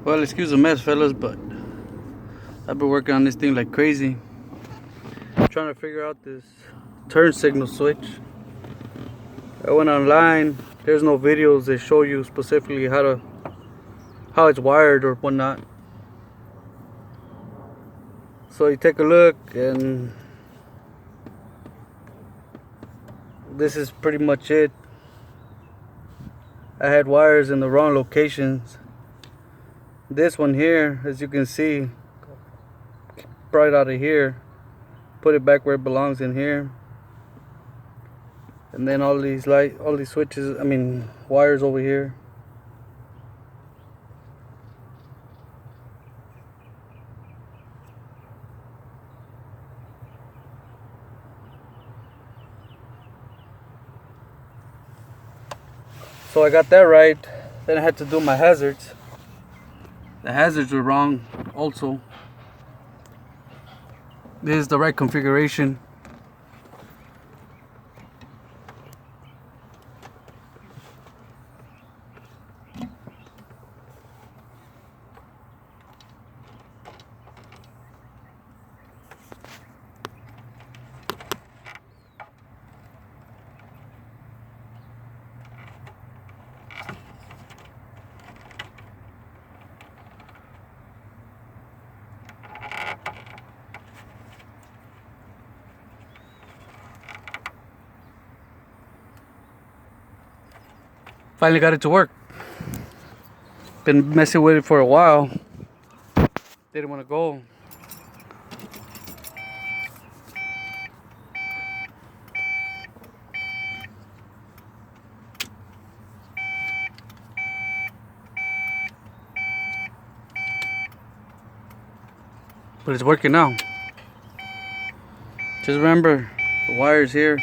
Well, excuse the mess, fellas, but I've been working on this thing like crazy. Trying to figure out this turn signal switch. I went online. There's no videos that show you specifically how it's wired or whatnot. So you take a look, and this is pretty much it. I had wires in the wrong locations. This one here, as you can see, right out of here, put it back where it belongs in here. And then all these switches, wires over here. So I got that right. Then I had to do my hazards. The hazards were wrong also. This is the right configuration. Finally got it to work. Been messing with it for a while. Didn't want to go. But it's working now. Just remember the wires here.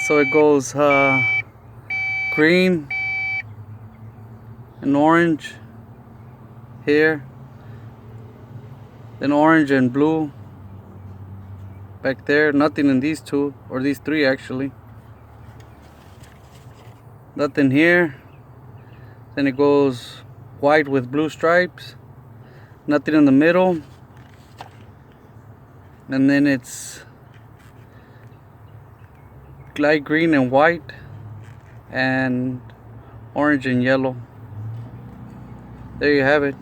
So it goes green and orange here, then orange and blue back there. Nothing in these two, or these three actually. Nothing here. Then it goes white with blue stripes. Nothing in the middle. And then it's light green and white, and orange and yellow. There you have it.